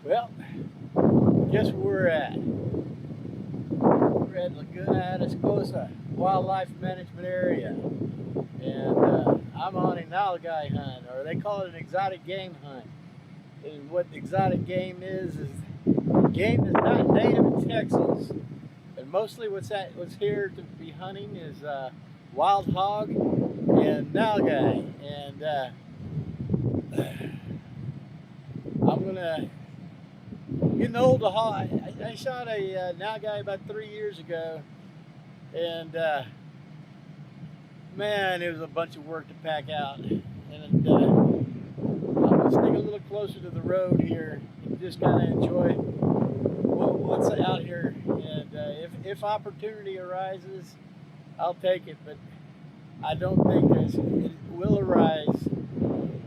Well, guess where we're at? We're at Laguna Atascosa Wildlife Management Area. And I'm on a nalgai hunt, or they call it an exotic game hunt. And what exotic game is game that's not native in Texas. And mostly what's here to be hunting is wild hog and nalgai. And I'm gonna getting old to hog. I shot a nalgai about 3 years ago, and man, it was a bunch of work to pack out. And I'm gonna stick a little closer to the road here and just kind of enjoy what's out here. And if opportunity arises, I'll take it. But I don't think it will arise.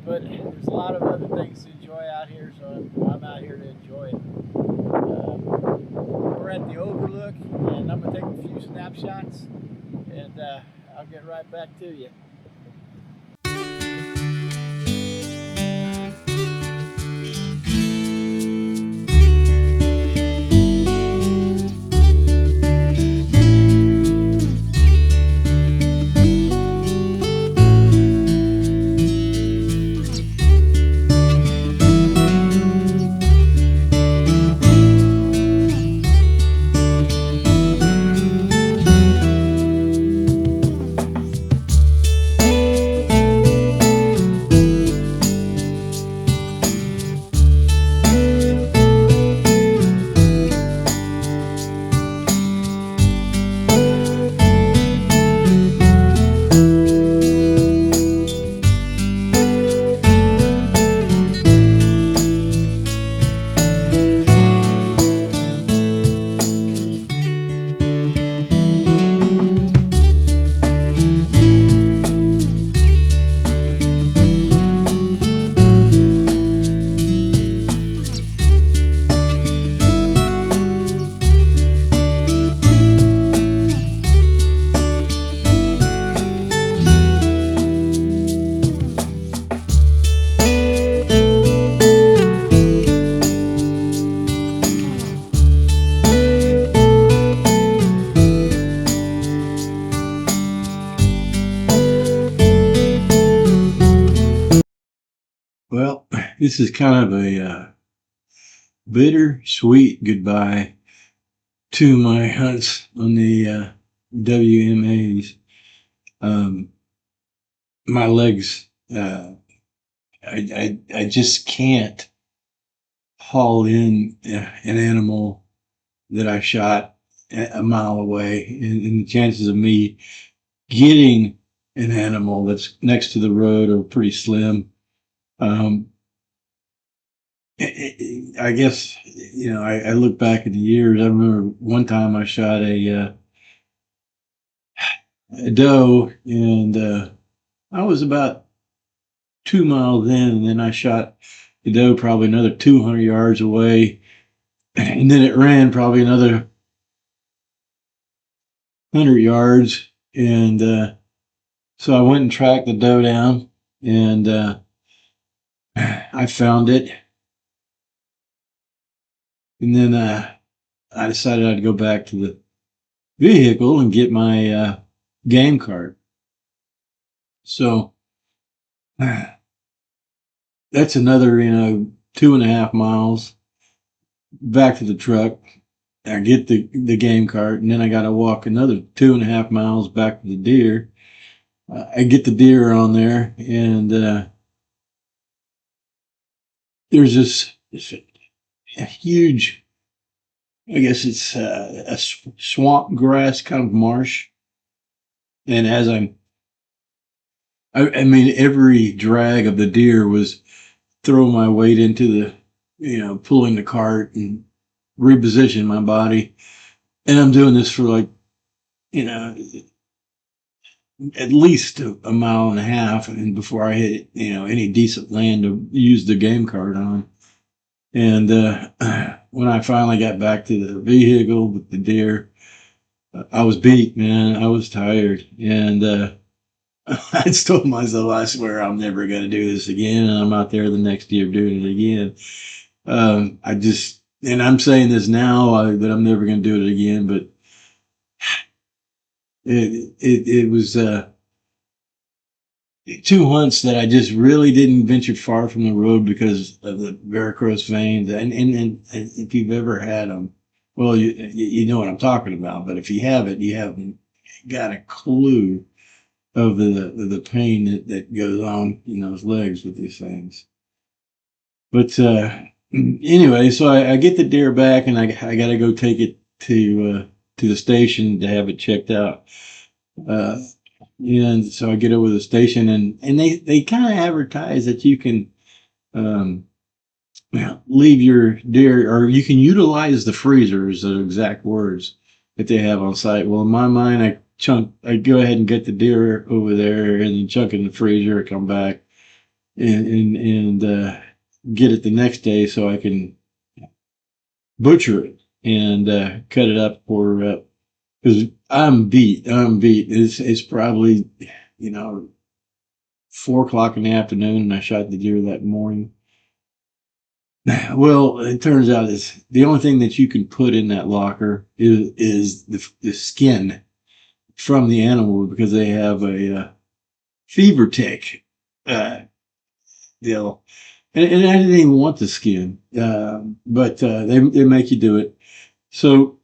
But there's a lot of other things to enjoy out here, so I'm out here to enjoy it. We're at the overlook, and I'm gonna take a few snapshots, and I'll get right back to you. Well, this is kind of a bittersweet goodbye to my hunts on the WMAs. My legs, I just can't haul in an animal that I shot a mile away, and the chances of me getting an animal that's next to the road are pretty slim. I guess, I look back at the years. I remember one time I shot a doe, and I was about 2 miles in, and then I shot the doe probably another 200 yards away, and then it ran probably another 100 yards, and so I went and tracked the doe down, and I found it, and then I decided I'd go back to the vehicle and get my game cart. So that's another 2.5 miles back to the truck. I get the game cart, and then I got to walk another 2.5 miles back to the deer. I get the deer on there, and there's this a huge, I guess it's a swamp grass kind of marsh. And as I mean, every drag of the deer was throw my weight into the, pulling the cart and reposition my body. And I'm doing this for like, you know, at least a mile and a half, and before I hit, any decent land to use the game cart on. And when I finally got back to the vehicle with the deer, I was beat, man. I was tired. And I told myself, I swear I'm never going to do this again. And I'm out there the next year doing it again. And I'm saying this now that I'm never going to do it again, but it was 2 hunts that I just really didn't venture far from the road because of the varicose veins. And if you've ever had them, well, you know what I'm talking about. But if you haven't, you haven't got a clue of the pain that goes on in those legs with these things. But anyway, so I get the deer back, and I got to go take it to the station to have it checked out. And so I get over to the station, and they kind of advertise that you can leave your deer, or you can utilize the freezers, the exact words that they have on site. Well, in my mind, I go ahead and get the deer over there and then chunk it in the freezer, come back and get it the next day so I can butcher it and cut it up for, because I'm beat. It's probably, 4 o'clock in the afternoon, and I shot the deer that morning. Well, it turns out the only thing that you can put in that locker is the skin from the animal, because they have a fever tick deal. And I didn't even want the skin, but they make you do it. So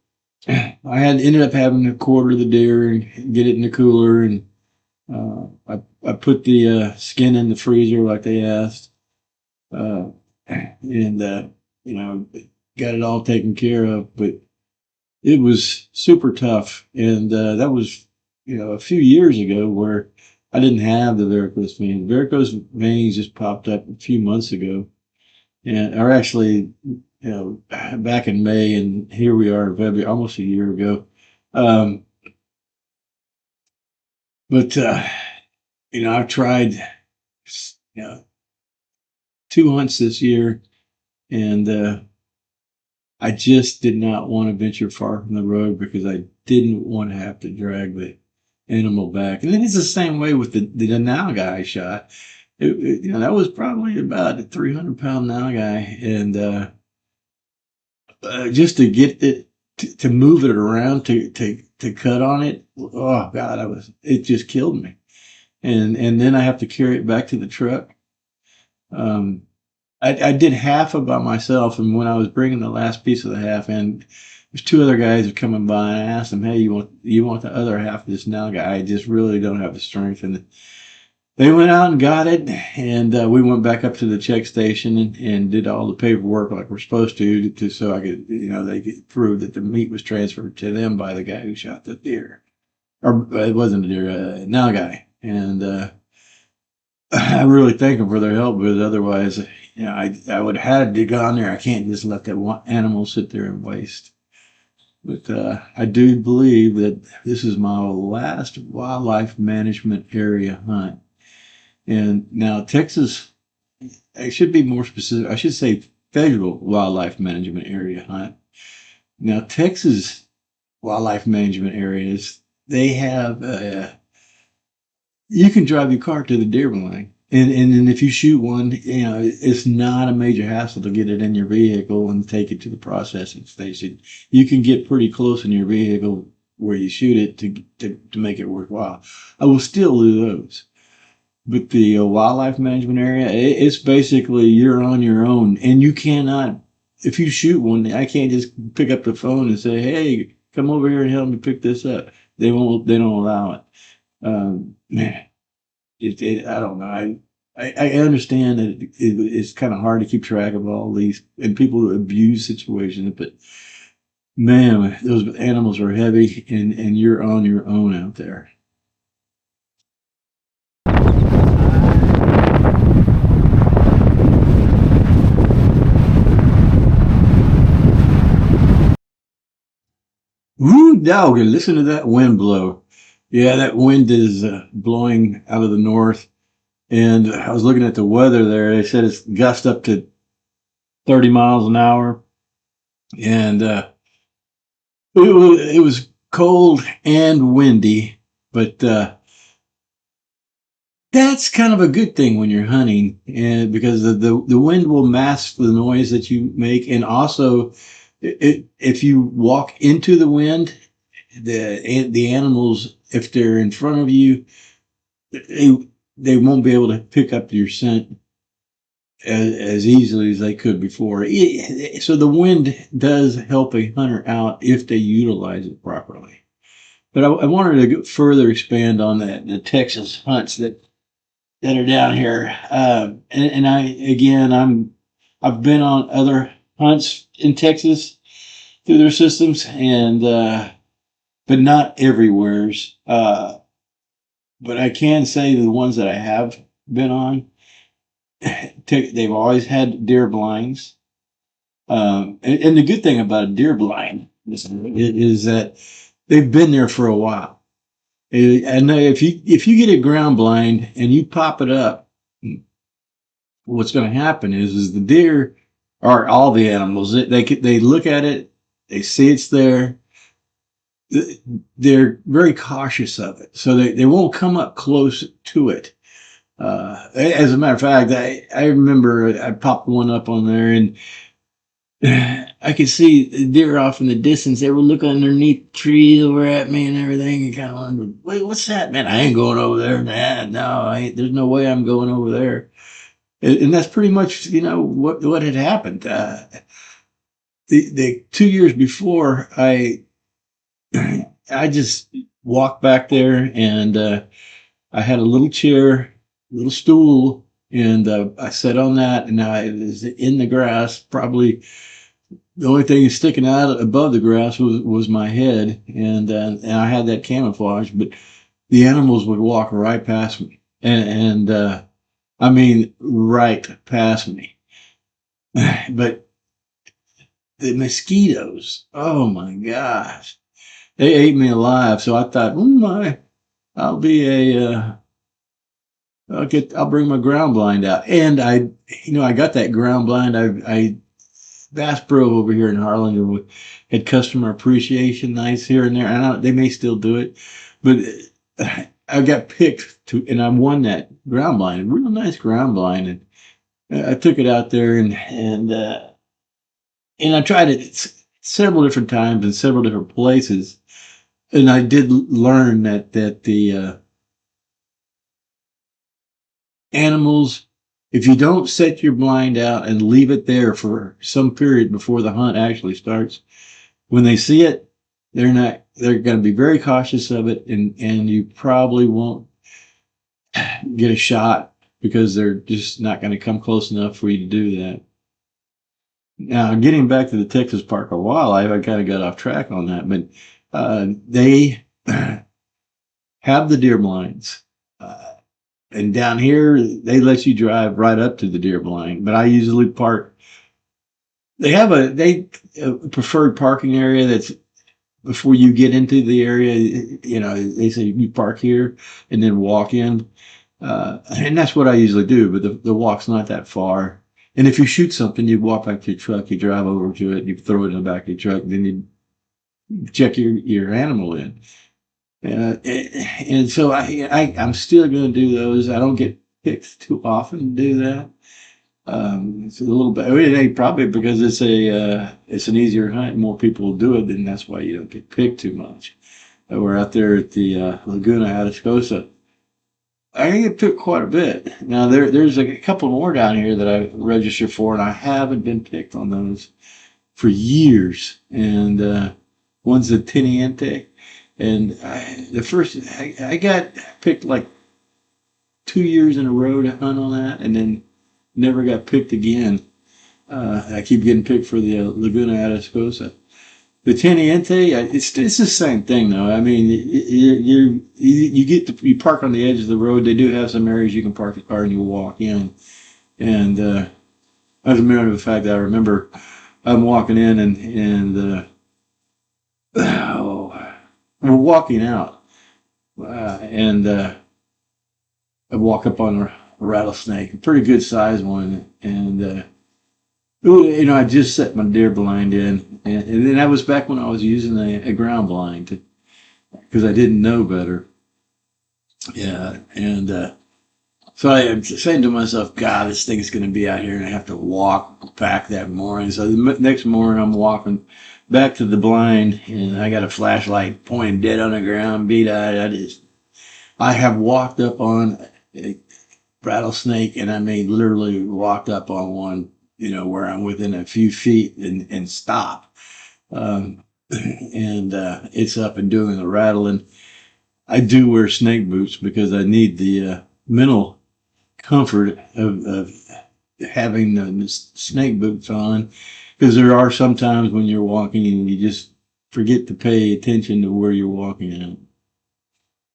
I ended up having to quarter the deer and get it in the cooler, and I put the skin in the freezer like they asked, and got it all taken care of. But it was super tough, and that was a few years ago where I didn't have the varicose veins. Varicose veins just popped up a few months ago, or actually, back in May, and here we are in February, almost a year ago. But I've tried, 2 hunts this year, and I just did not want to venture far from the road because I didn't want to have to drag the animal back. And then it's the same way with the now guy I shot. That was probably about a 300-pound now guy, and just to get it to move it around to cut on it, oh God, it just killed me. And then I have to carry it back to the truck. I did half of by myself, and when I was bringing the last piece of the half in, there's 2 other guys were coming by, and I asked them, "Hey, you want the other half of this now guy? I just really don't have the strength." And they went out and got it, and we went back up to the check station and did all the paperwork like we're supposed to so I could, they could prove that the meat was transferred to them by the guy who shot the deer, or it wasn't a deer, now guy, and. I really thank them for their help, because otherwise, I would have had to go on there. I can't just let that one animal sit there and waste. But I do believe that this is my last wildlife management area hunt. And now Texas, I should be more specific. I should say federal wildlife management area hunt. Now Texas wildlife management areas, they have you can drive your car to the deer blind. And if you shoot one, it's not a major hassle to get it in your vehicle and take it to the processing station. You can get pretty close in your vehicle where you shoot it to make it worthwhile. I will still do those. But the wildlife management area, it's basically you're on your own. And you cannot, if you shoot one, I can't just pick up the phone and say, "Hey, come over here and help me pick this up." They don't allow it. Man, I don't know. I understand that it's kind of hard to keep track of all these and people who abuse situations, but man, those animals are heavy, and you're on your own out there. Ooh, dog, and listen to that wind blow. Yeah, that wind is blowing out of the north. And I was looking at the weather there. They said it's gust up to 30 miles an hour. And it was cold and windy, but that's kind of a good thing when you're hunting, and because the wind will mask the noise that you make. And also, if you walk into the wind, the animals, if they're in front of you, they won't be able to pick up your scent as easily as they could before. So the wind does help a hunter out if they utilize it properly. But I wanted to further expand on that, the Texas hunts that are down here. And I've been on other hunts in Texas through their systems, and but not everywhere's. But I can say the ones that I have been on, they've always had deer blinds. And the good thing about a deer blind is that they've been there for a while. And if you get a ground blind and you pop it up, what's going to happen is the deer, or all the animals, they look at it, they see it's there, they're very cautious of it, so they won't come up close to it. As a matter of fact, I remember I popped one up on there, and I could see the deer off in the distance. They were looking underneath trees over at me and everything, and kind of wondered, wait, what's that, man? I ain't going over there, man. No, I ain't. There's no way I'm going over there. And that's pretty much, what had happened. The 2 years before, I just walked back there, and I had a little chair, little stool, and I sat on that, and I was in the grass. Probably the only thing sticking out above the grass was my head, and I had that camouflage. But the animals would walk right past me, and I mean right past me. But the mosquitoes, oh my gosh, they ate me alive. So I thought, I'll be I'll bring my ground blind out. And I got that ground blind. I Bass Pro over here in Harlan had customer appreciation nights here and there. They may still do it, but I got picked and I won that ground blind, a real nice ground blind. And I took it out there, and I tried it several different times in several different places. And I did learn that the animals, if you don't set your blind out and leave it there for some period before the hunt actually starts, when they see it, they're going to be very cautious of it, and you probably won't get a shot because they're just not going to come close enough for you to do that. Now, getting back to the Texas Park of Wildlife, I kind of got off track on that, but they have the deer blinds. And down here, they let you drive right up to the deer blind. But I usually park. They have a preferred parking area that's before you get into the area. They say you park here and then walk in. And that's what I usually do. But the walk's not that far. And if you shoot something, you walk back to your truck, you drive over to it, you throw it in the back of your truck, then you check your animal in. And so I'm still going to do those. I don't get picked too often to do that. It's a little bit, it ain't probably because it's an easier hunt. More people will do it, and that's why you don't get picked too much. We're out there at the Laguna Atascosa. I get picked quite a bit. Now there's a couple more down here that I registered for, and I haven't been picked on those for years. And one's a Teniente. And I got picked like 2 years in a row to hunt on that, and then never got picked again. I keep getting picked for the Laguna Atascosa. The Teniente, it's the same thing though. I mean, you park on the edge of the road. They do have some areas you can park the car and you walk in. And as a matter of fact, I remember I'm walking in and we're walking out, and I walk up on a rattlesnake, a pretty good sized one, and I just set my deer blind in, and then that was back when I was using a ground blind because I didn't know better. Yeah, and so I am saying to myself, God, this thing's going to be out here, and I have to walk back that morning. So the next morning, I'm walking back to the blind, and I got a flashlight pointing dead on the ground, beat-eyed. I have walked up on a rattlesnake, and I mean literally walked up on one, where I'm within a few feet and stop. And it's up and doing the rattling. I do wear snake boots because I need the mental comfort of having the snake boots on, because there are some times when you're walking and you just forget to pay attention to where you're walking at.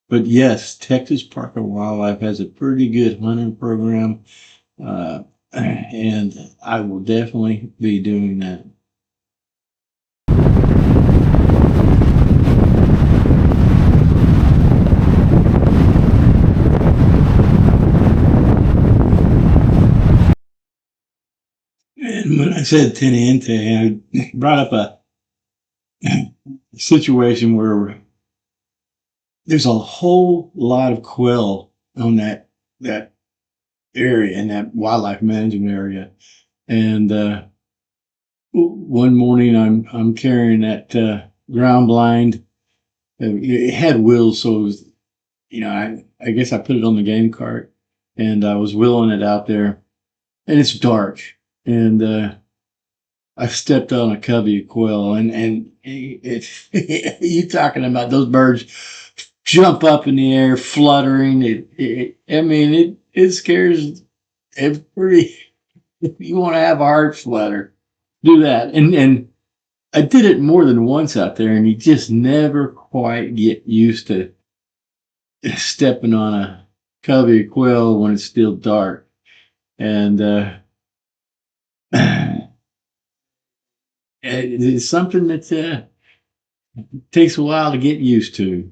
But yes, Texas Park and Wildlife has a pretty good hunting program, and I will definitely be doing that. And when I said Teniente, I brought up a situation where there's a whole lot of quail on that area, in that wildlife management area. And one morning I'm carrying that ground blind. It had wheels, so it was, I guess I put it on the game cart, and I was wheeling it out there, and it's dark, and I stepped on a covey of quail, and it's you talking about those birds jump up in the air, fluttering. It scares every. If you want to have a heart flutter, do that. And I did it more than once out there, and you just never quite get used to stepping on a covey of quail when it's still dark. And it's something that takes a while to get used to.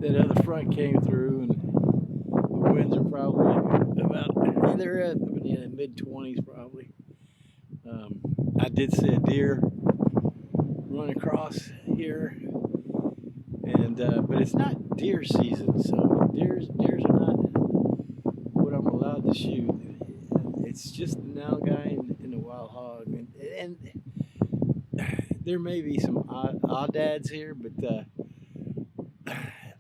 that other front came through, and the winds are probably about, they're at the mid-20s probably. I did see a deer run across here, and but it's not deer season, so deers are not what I'm allowed to shoot. It's just the nilgai and the wild hog, and there may be some oddads here, but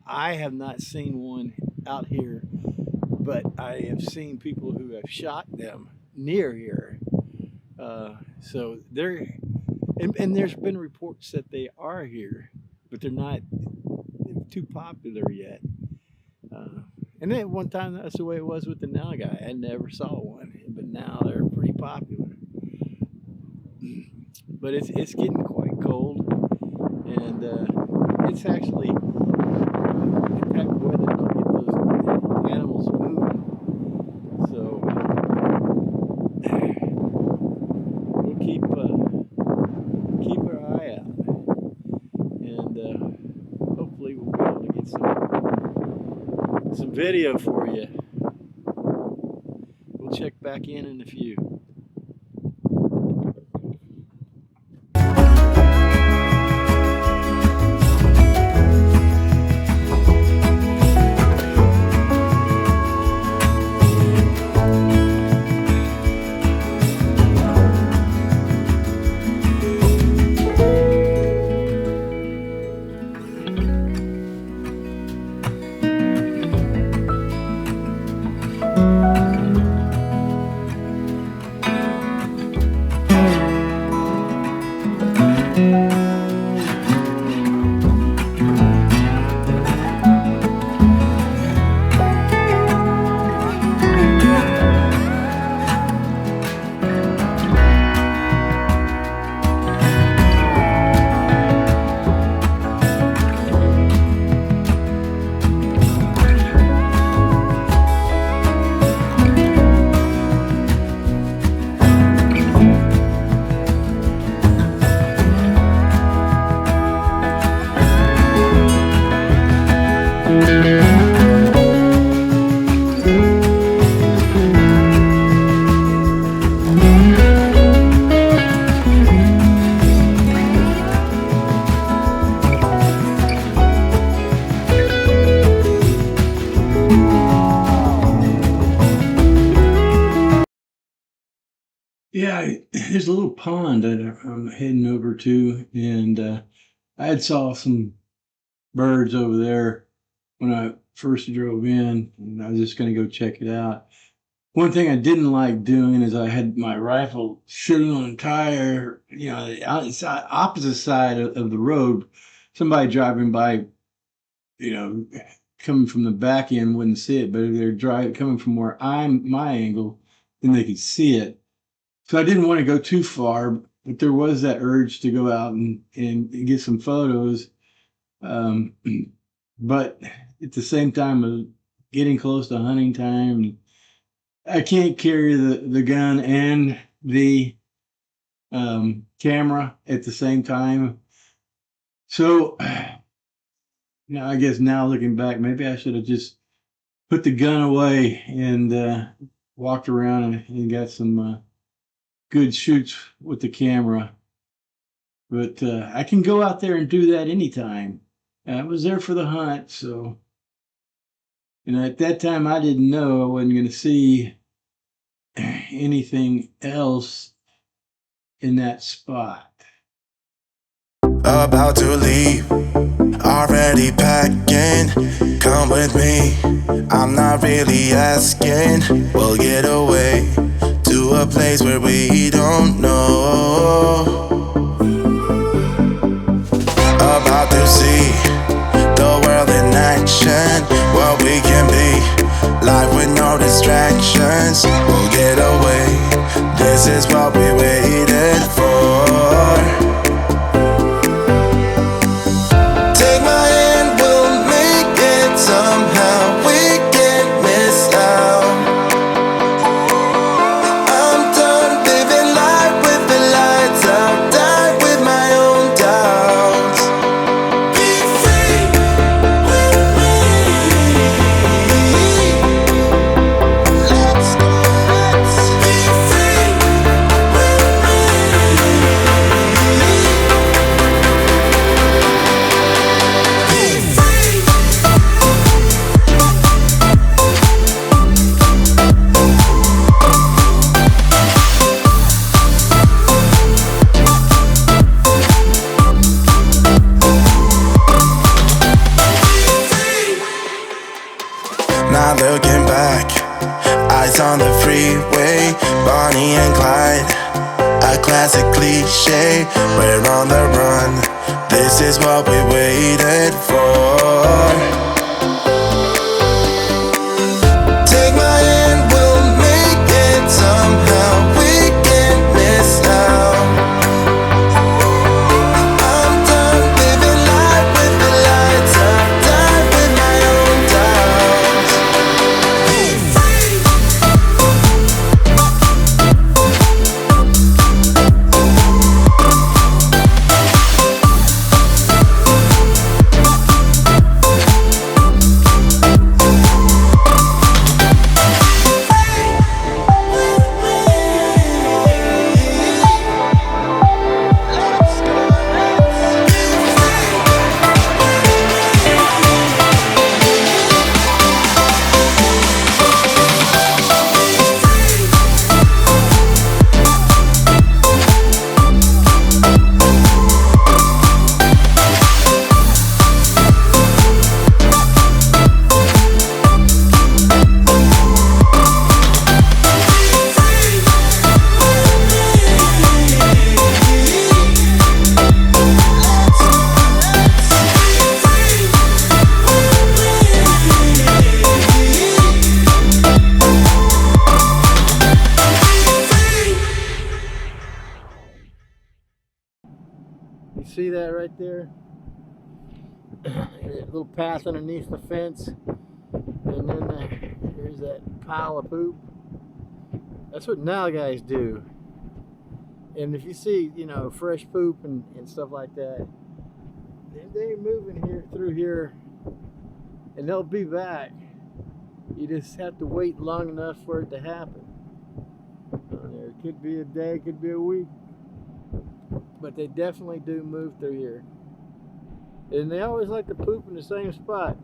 I have not seen one out here, but I have seen people who have shot them near here. So they're, and there's been reports that they are here, but they're not too popular yet. And then one time that's the way it was with the nilgai. I never saw one, but now they're pretty popular. But it's getting quite cold, and it's actually the type of weather that'll get those animals moving. So we'll keep our eye out, and hopefully we'll be able to get some video for you. We'll check back in a few. Yeah, there's a little pond that I'm heading over to, and I had saw some birds over there when I first drove in, and I was just going to go check it out. One thing I didn't like doing is I had my rifle sitting on a tire, the opposite side of the road. Somebody driving by, coming from the back end wouldn't see it, but if they're coming from where my angle, then they could see it. So I didn't want to go too far, but there was that urge to go out and get some photos. But at the same time, getting close to hunting time, I can't carry the gun and the camera at the same time. So now I guess now looking back, maybe I should have just put the gun away and walked around and got some good shoots with the camera. But I can go out there and do that anytime. I was there for the hunt, so, at that time I didn't know I wasn't going to see anything else in that spot. About to leave, already packing. Come with me, I'm not really asking. We'll get away to a place where we don't know. About to see the world in action, what we can be, life with no distractions. We'll get away, this is what we waited for. Take my hand, we'll make it somehow. We can't miss out. I'm done living life with the lights out, die with my own doubts. Be free with me. not looking back. Eyes on the freeway, Bonnie and Clyde. A classic cliche, we're on the run. This is what we waited for. Take my hand, we'll make it somehow. We can't miss now. I'm done living life with the lights up, died with my own doubts. Be free. You see that right there? That little path underneath the fence, and then there's that pile of poop. That's what now guys do. And if you see, you know, fresh poop and stuff like that, they're moving here through here, and they'll be back. You just have to wait long enough for it to happen. It could be a day, could be a week, but they definitely do move through here. And they always like to poop in the same spot.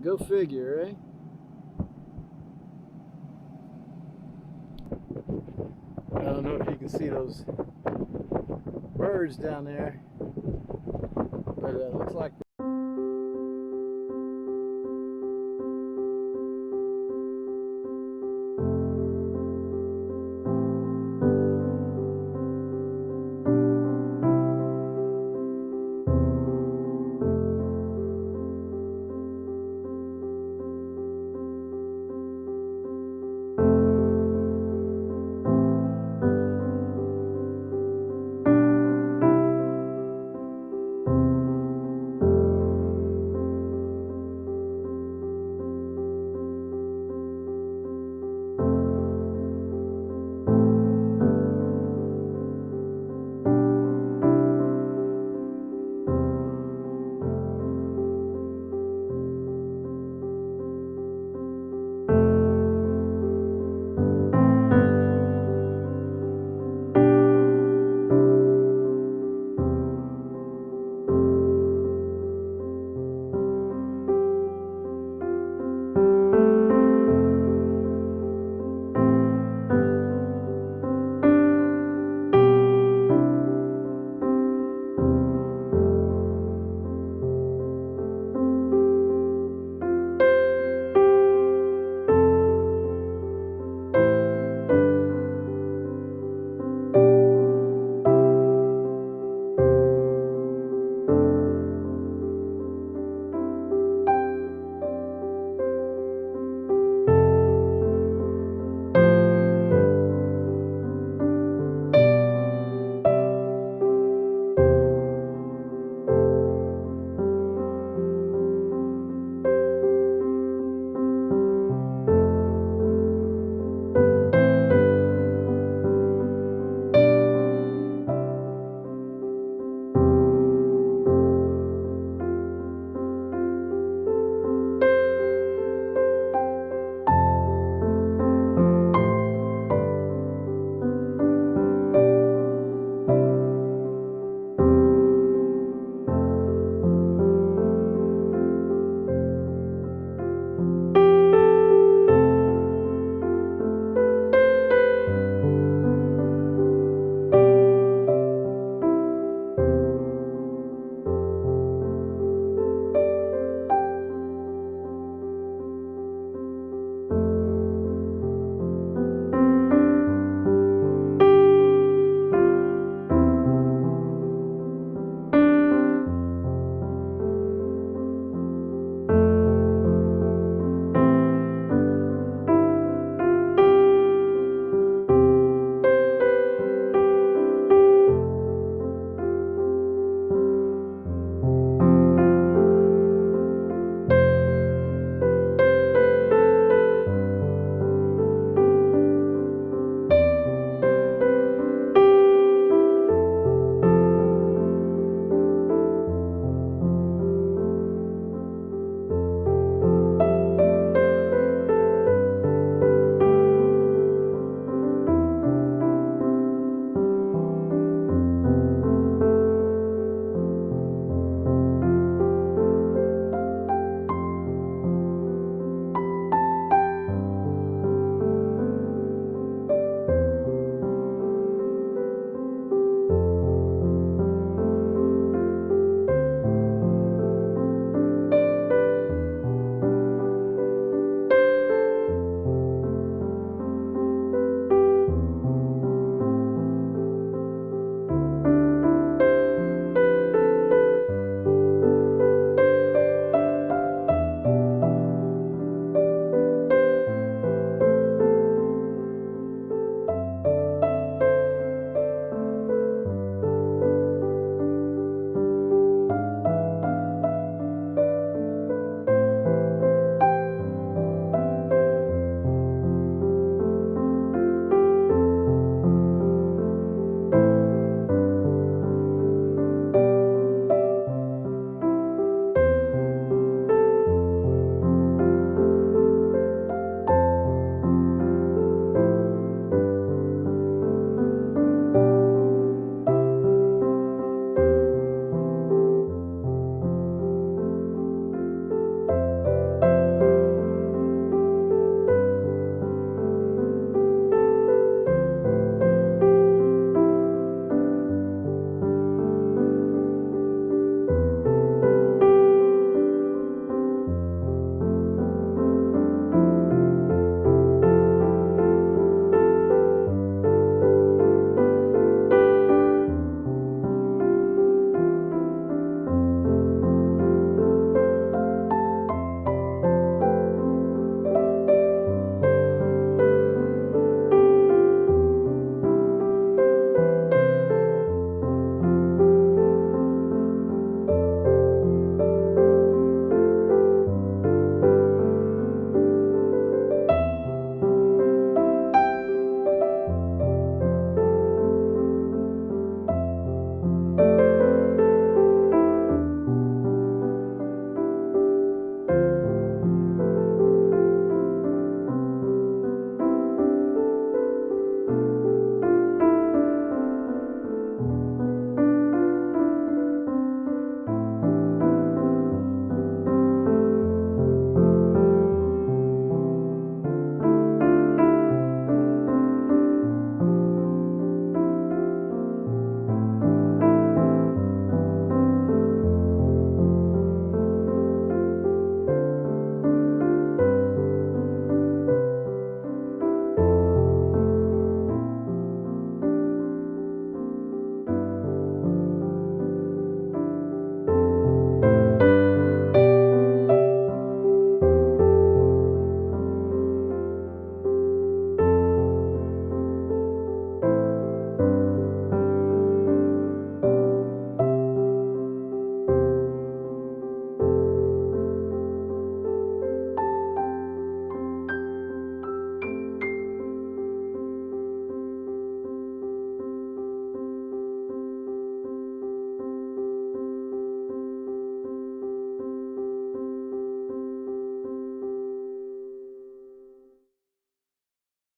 Go figure, eh? I don't know if you can see those birds down there, but it looks like